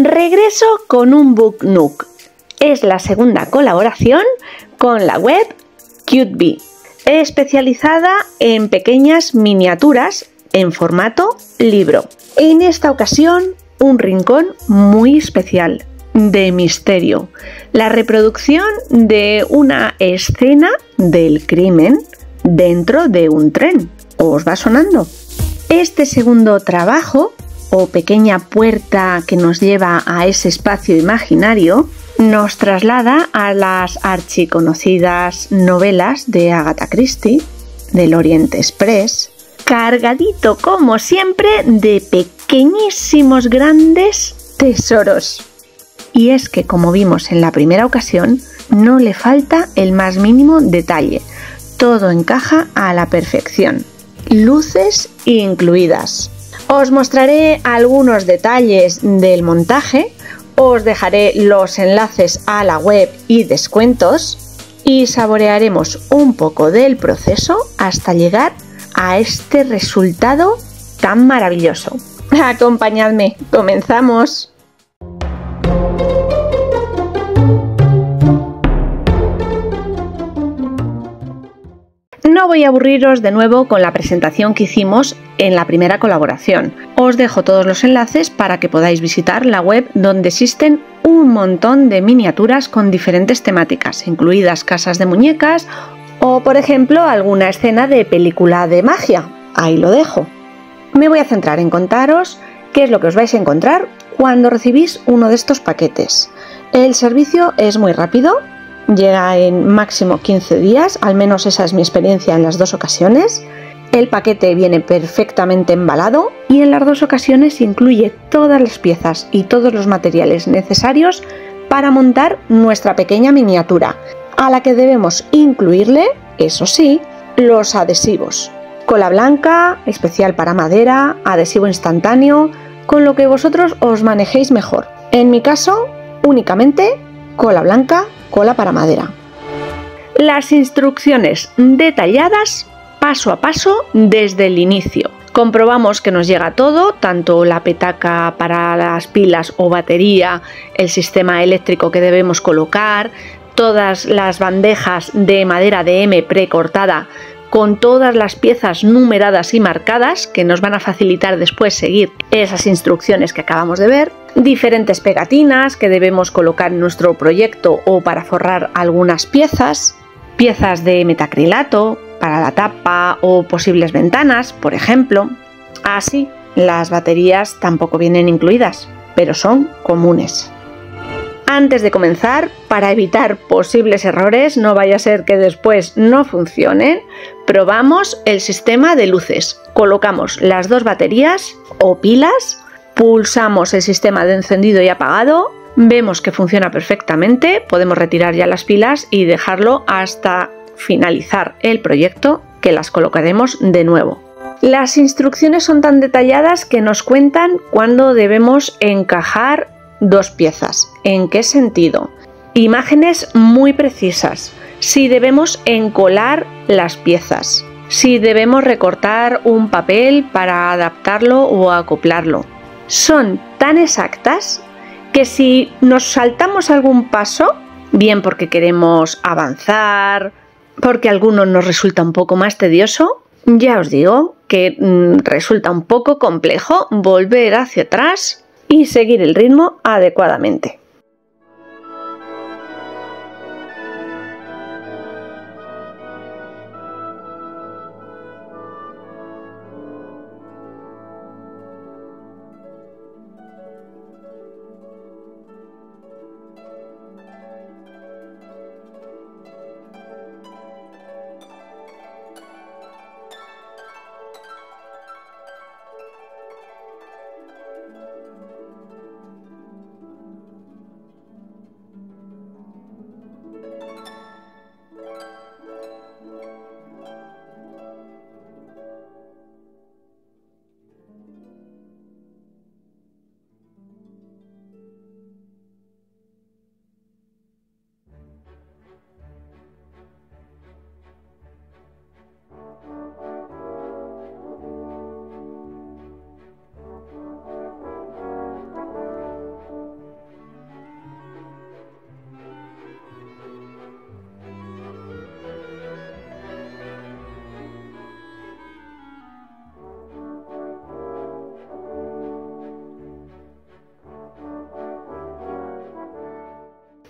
Regreso con un Book Nook. Es la segunda colaboración con la web Cutebee, especializada en pequeñas miniaturas en formato libro. En esta ocasión, un rincón muy especial, de misterio. La reproducción de una escena del crimen dentro de un tren. ¿Os va sonando? Este segundo trabajo, o pequeña puerta que nos lleva a ese espacio imaginario, nos traslada a las archiconocidas novelas de Agatha Christie, del Orient Express, cargadito como siempre de pequeñísimos grandes tesoros. Y es que, como vimos en la primera ocasión, no le falta el más mínimo detalle. Todo encaja a la perfección. Luces incluidas. Os mostraré algunos detalles del montaje, os dejaré los enlaces a la web y descuentos y saborearemos un poco del proceso hasta llegar a este resultado tan maravilloso. Acompañadme, comenzamos. No voy a aburriros de nuevo con la presentación que hicimos en la primera colaboración. Os dejo todos los enlaces para que podáis visitar la web, donde existen un montón de miniaturas con diferentes temáticas, incluidas casas de muñecas o, por ejemplo, alguna escena de película de magia. Ahí lo dejo. Me voy a centrar en contaros qué es lo que os vais a encontrar cuando recibís uno de estos paquetes. El servicio es muy rápido. Llega en máximo 15 días, al menos esa es mi experiencia en las dos ocasiones. El paquete viene perfectamente embalado y en las dos ocasiones incluye todas las piezas y todos los materiales necesarios para montar nuestra pequeña miniatura, a la que debemos incluirle, eso sí, los adhesivos. Cola blanca, especial para madera, adhesivo instantáneo, con lo que vosotros os manejéis mejor. En mi caso, únicamente cola blanca, cola para madera. Las instrucciones detalladas paso a paso desde el inicio. Comprobamos que nos llega todo, tanto la petaca para las pilas o batería, el sistema eléctrico que debemos colocar, todas las bandejas de madera de M precortada con todas las piezas numeradas y marcadas que nos van a facilitar después seguir esas instrucciones que acabamos de ver, diferentes pegatinas que debemos colocar en nuestro proyecto o para forrar algunas piezas, piezas de metacrilato para la tapa o posibles ventanas, por ejemplo. Así, las baterías tampoco vienen incluidas, pero son comunes. Antes de comenzar, para evitar posibles errores, no vaya a ser que después no funcionen, probamos el sistema de luces. Colocamos las dos baterías o pilas, pulsamos el sistema de encendido y apagado, vemos que funciona perfectamente, podemos retirar ya las pilas y dejarlo hasta finalizar el proyecto, que las colocaremos de nuevo. Las instrucciones son tan detalladas que nos cuentan cuándo debemos encajar dos piezas. ¿En qué sentido? Imágenes muy precisas. Si debemos encolar las piezas. Si debemos recortar un papel para adaptarlo o acoplarlo. Son tan exactas que si nos saltamos algún paso, bien porque queremos avanzar, porque alguno nos resulta un poco más tedioso, ya os digo que resulta un poco complejo volver hacia atrás y seguir el ritmo adecuadamente.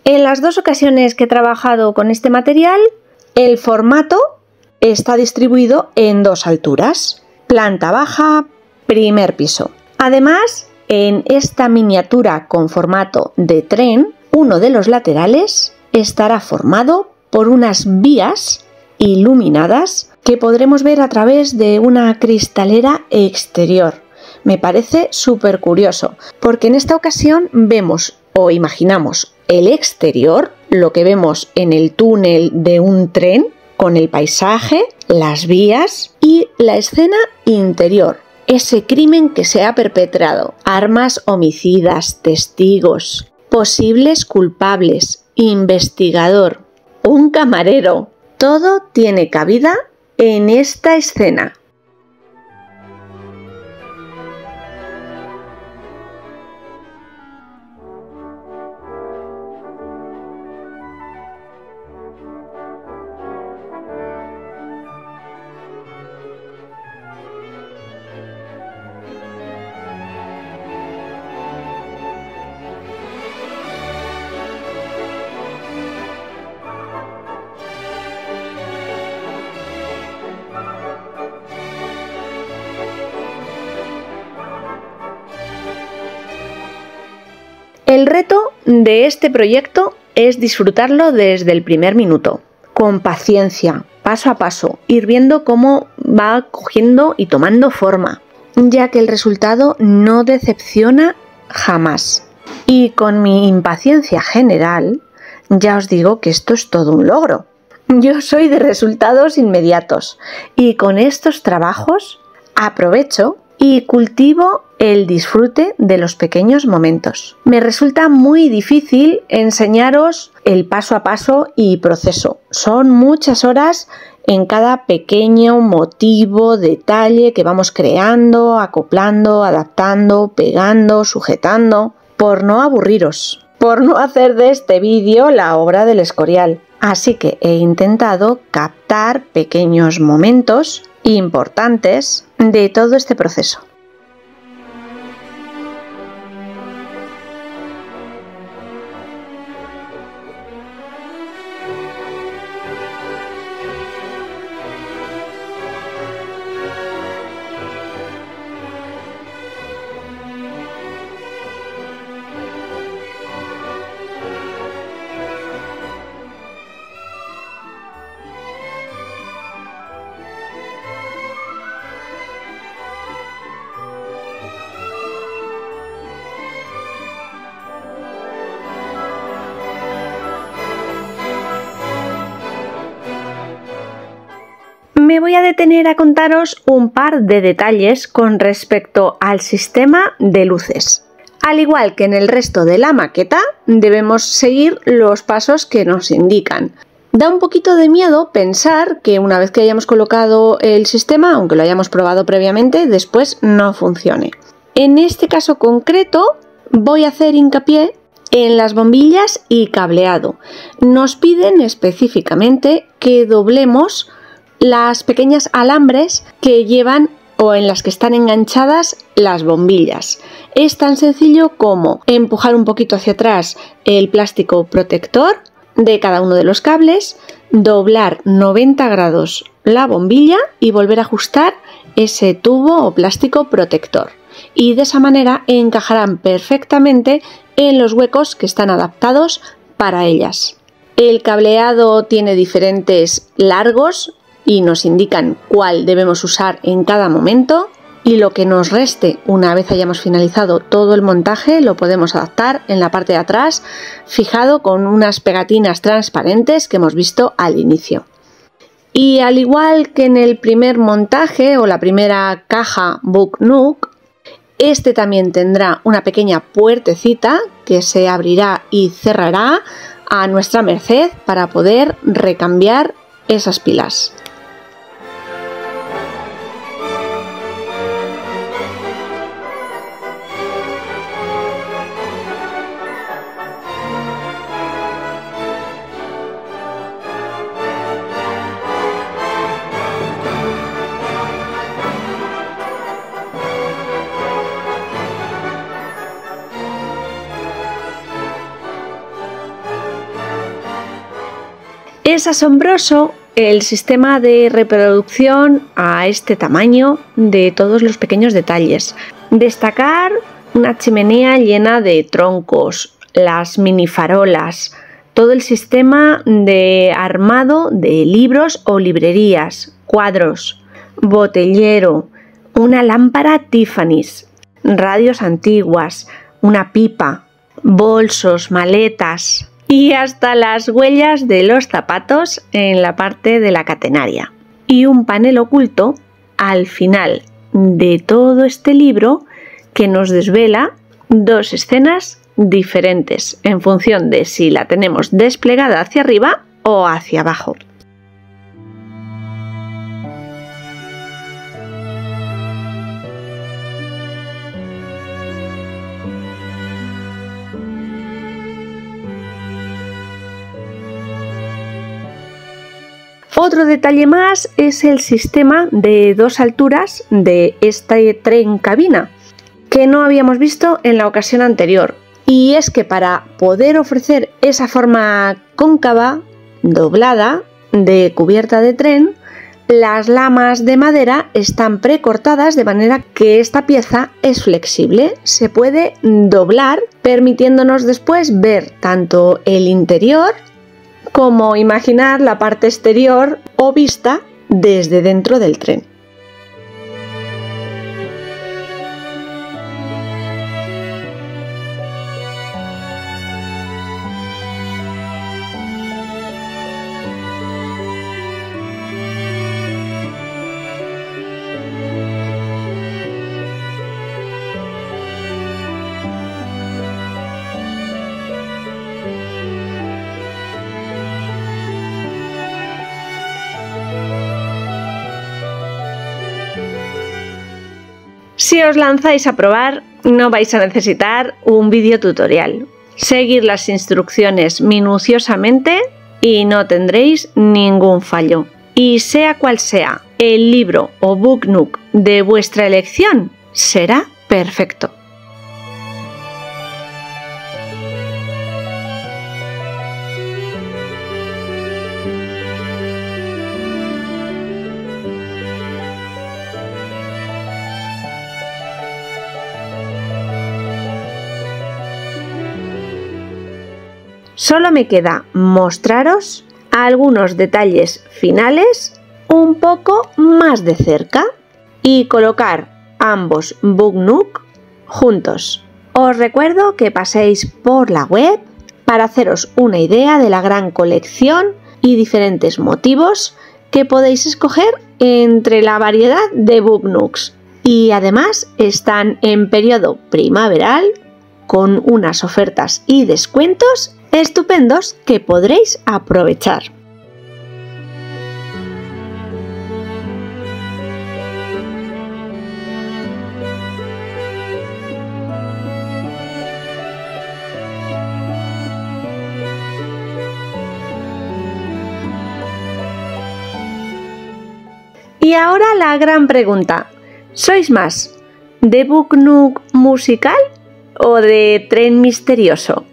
En las dos ocasiones que he trabajado con este material, el formato está distribuido en dos alturas, planta baja, primer piso. Además, en esta miniatura con formato de tren, uno de los laterales estará formado por unas vías iluminadas que podremos ver a través de una cristalera exterior. Me parece súper curioso, porque en esta ocasión vemos o imaginamos el exterior, lo que vemos en el túnel de un tren, con el paisaje, las vías y la escena interior. Ese crimen que se ha perpetrado, armas homicidas, testigos, posibles culpables, investigador, un camarero. Todo tiene cabida en esta escena. El reto de este proyecto es disfrutarlo desde el primer minuto, con paciencia, paso a paso, ir viendo cómo va cogiendo y tomando forma, ya que el resultado no decepciona jamás. Y con mi impaciencia general, ya os digo que esto es todo un logro. Yo soy de resultados inmediatos y con estos trabajos aprovecho y cultivo el disfrute de los pequeños momentos. Me resulta muy difícil enseñaros el paso a paso y proceso. Son muchas horas en cada pequeño motivo, detalle que vamos creando, acoplando, adaptando, pegando, sujetando, por no aburriros, por no hacer de este vídeo la obra del Escorial. Así que he intentado captar pequeños momentos importantes de todo este proceso. Me voy a detener a contaros un par de detalles con respecto al sistema de luces. Al igual que en el resto de la maqueta, debemos seguir los pasos que nos indican. Da un poquito de miedo pensar que una vez que hayamos colocado el sistema, aunque lo hayamos probado previamente, después no funcione. En este caso concreto, voy a hacer hincapié en las bombillas y cableado. Nos piden específicamente que doblemos las pequeñas alambres que llevan o en las que están enganchadas las bombillas. Es tan sencillo como empujar un poquito hacia atrás el plástico protector de cada uno de los cables, doblar 90 grados la bombilla y volver a ajustar ese tubo o plástico protector. Y de esa manera encajarán perfectamente en los huecos que están adaptados para ellas. El cableado tiene diferentes largos y nos indican cuál debemos usar en cada momento, y lo que nos reste una vez hayamos finalizado todo el montaje lo podemos adaptar en la parte de atrás, fijado con unas pegatinas transparentes que hemos visto al inicio. Y al igual que en el primer montaje o la primera caja Book Nook, este también tendrá una pequeña puertecita que se abrirá y cerrará a nuestra merced para poder recambiar esas pilas. Es asombroso el sistema de reproducción a este tamaño de todos los pequeños detalles. Destacar una chimenea llena de troncos, las minifarolas, todo el sistema de armado de libros o librerías, cuadros, botellero, una lámpara Tiffany's, radios antiguas, una pipa, bolsos, maletas y hasta las huellas de los zapatos en la parte de la catenaria. Y un panel oculto al final de todo este libro que nos desvela dos escenas diferentes en función de si la tenemos desplegada hacia arriba o hacia abajo. Otro detalle más es el sistema de dos alturas de este tren cabina, que no habíamos visto en la ocasión anterior. Y es que para poder ofrecer esa forma cóncava, doblada, de cubierta de tren, las lamas de madera están precortadas de manera que esta pieza es flexible, se puede doblar, permitiéndonos después ver tanto el interior como imaginar la parte exterior o vista desde dentro del tren. Si os lanzáis a probar, no vais a necesitar un vídeo tutorial. Seguid las instrucciones minuciosamente y no tendréis ningún fallo. Y sea cual sea el libro o Book Nook de vuestra elección, será perfecto. Solo me queda mostraros algunos detalles finales un poco más de cerca y colocar ambos Book Nook juntos. Os recuerdo que paséis por la web para haceros una idea de la gran colección y diferentes motivos que podéis escoger entre la variedad de Book Nooks. Y además están en periodo primaveral con unas ofertas y descuentos estupendos que podréis aprovechar. Y ahora la gran pregunta, ¿sois más de Book Nook musical o de tren misterioso?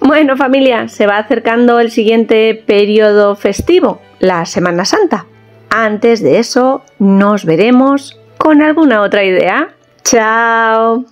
Bueno, familia, se va acercando el siguiente periodo festivo, la Semana Santa. Antes de eso, nos veremos con alguna otra idea. ¡Chao!